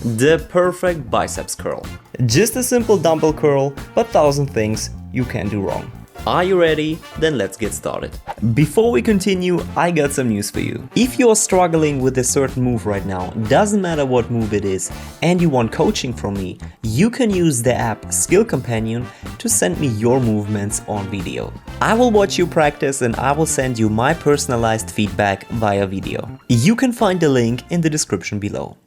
The perfect biceps curl. Just a simple dumbbell curl, but 1,000 things you can do wrong. Are you ready? Then let's get started. Before we continue, I got some news for you. If you're struggling with a certain move right now, doesn't matter what move it is, and you want coaching from me, you can use the app Skill Companion to send me your movements on video. I will watch you practice and I will send you my personalized feedback via video. You can find the link in the description below.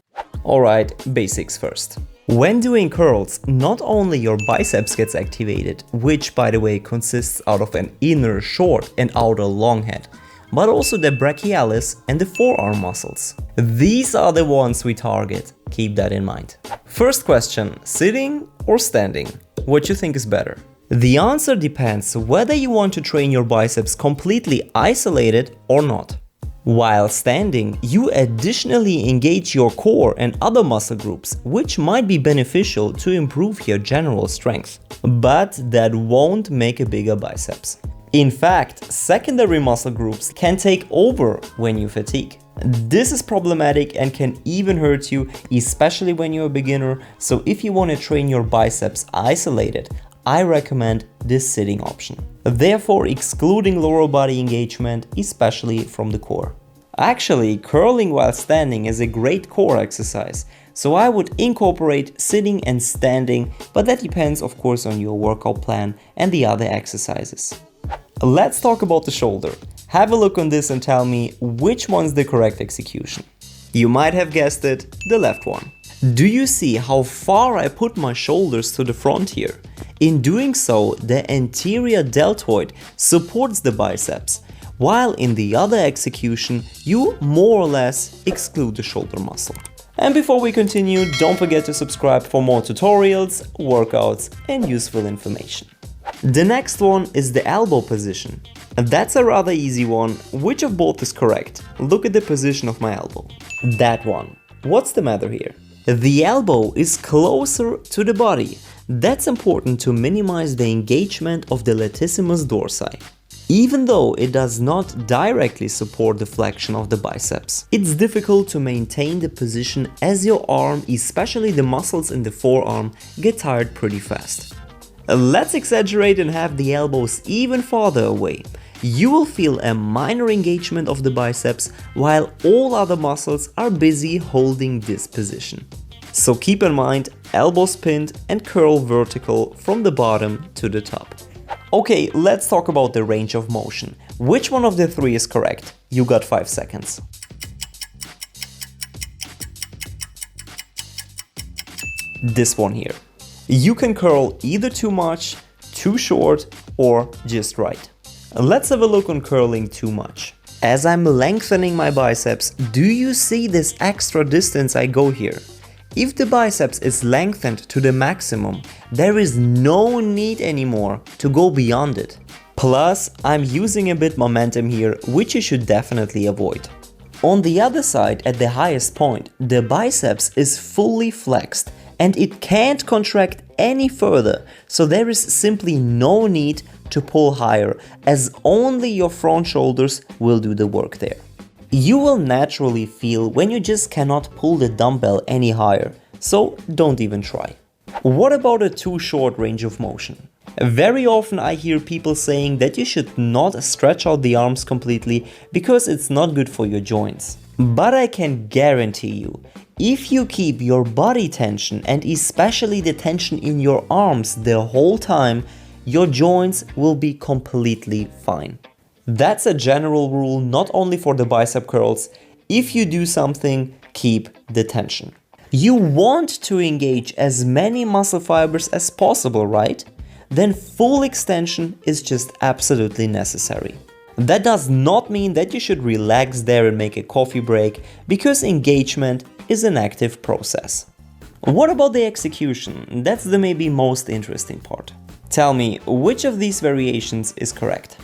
Alright, basics first. When doing curls, not only your biceps gets activated, which by the way consists out of an inner short and outer long head, but also the brachialis and the forearm muscles. These are the ones we target, keep that in mind. First question, sitting or standing? What you think is better? The answer depends whether you want to train your biceps completely isolated or not. While standing, you additionally engage your core and other muscle groups, which might be beneficial to improve your general strength. But that won't make a bigger biceps. In fact, secondary muscle groups can take over when you fatigue. This is problematic and can even hurt you, especially when you're a beginner, so if you want to train your biceps isolated, I recommend this sitting option, therefore excluding lower body engagement, especially from the core. Actually, curling while standing is a great core exercise, so I would incorporate sitting and standing, but that depends of course on your workout plan and the other exercises. Let's talk about the shoulder. Have a look on this and tell me which one's the correct execution. You might have guessed it, the left one. Do you see how far I put my shoulders to the front here? In doing so, the anterior deltoid supports the biceps, while in the other execution, you more or less exclude the shoulder muscle. And before we continue, don't forget to subscribe for more tutorials, workouts, and useful information. The next one is the elbow position. And that's a rather easy one. Which of both is correct? Look at the position of my elbow. That one. What's the matter here? The elbow is closer to the body. That's important to minimize the engagement of the latissimus dorsi. Even though it does not directly support the flexion of the biceps, it's difficult to maintain the position as your arm, especially the muscles in the forearm, get tired pretty fast. Let's exaggerate and have the elbows even farther away. You will feel a minor engagement of the biceps while all other muscles are busy holding this position. So keep in mind, elbows pinned and curl vertical from the bottom to the top. Okay, let's talk about the range of motion. Which one of the three is correct? You got 5 seconds. This one here. You can curl either too much, too short, or just right. Let's have a look on curling too much. As I'm lengthening my biceps, do you see this extra distance I go here? If the biceps is lengthened to the maximum, there is no need anymore to go beyond it. Plus, I'm using a bit momentum here, which you should definitely avoid. On the other side, at the highest point, the biceps is fully flexed and it can't contract any further, so there is simply no need to pull higher, as only your front shoulders will do the work there. You will naturally feel when you just cannot pull the dumbbell any higher, so don't even try. What about a too short range of motion? Very often I hear people saying that you should not stretch out the arms completely because it's not good for your joints. But I can guarantee you, if you keep your body tension and especially the tension in your arms the whole time, your joints will be completely fine. That's a general rule not only for the bicep curls. If you do something, keep the tension. You want to engage as many muscle fibers as possible, right? Then full extension is just absolutely necessary. That does not mean that you should relax there and make a coffee break, because engagement is an active process. What about the execution? That's the maybe most interesting part. Tell me, which of these variations is correct?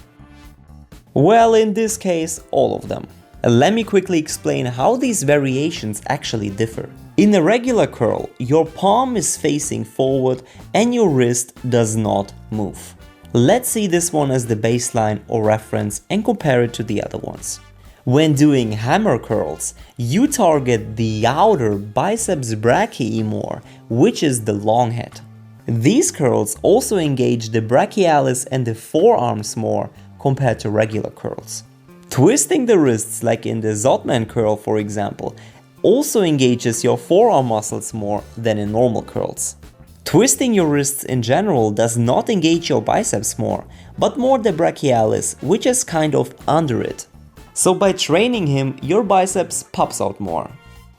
Well, in this case, all of them. Let me quickly explain how these variations actually differ. In a regular curl, your palm is facing forward and your wrist does not move. Let's see this one as the baseline or reference and compare it to the other ones. When doing hammer curls, you target the outer biceps brachii more, which is the long head. These curls also engage the brachialis and the forearms more compared to regular curls. Twisting the wrists, like in the Zotman curl for example, also engages your forearm muscles more than in normal curls. Twisting your wrists in general does not engage your biceps more, but more the brachialis, which is kind of under it. So by training him, your biceps pops out more.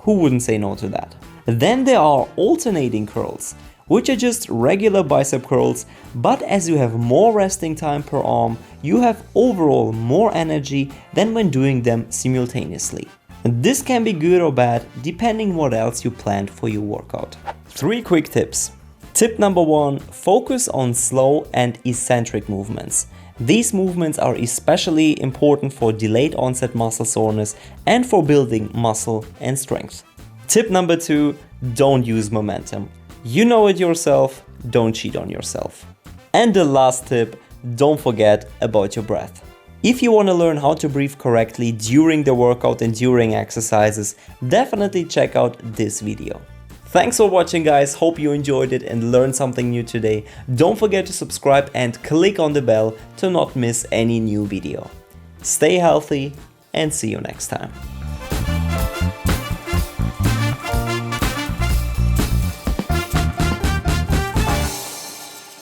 Who wouldn't say no to that? Then there are alternating curls, which are just regular bicep curls, but as you have more resting time per arm, you have overall more energy than when doing them simultaneously. This can be good or bad depending what else you planned for your workout. 3 quick tips. Tip number 1, focus on slow and eccentric movements. These movements are especially important for delayed onset muscle soreness and for building muscle and strength. Tip number 2, don't use momentum. You know it yourself, don't cheat on yourself. And the last tip, don't forget about your breath. If you want to learn how to breathe correctly during the workout and during exercises, definitely check out this video. Thanks for watching guys, hope you enjoyed it and learned something new today. Don't forget to subscribe and click on the bell to not miss any new video. Stay healthy and see you next time.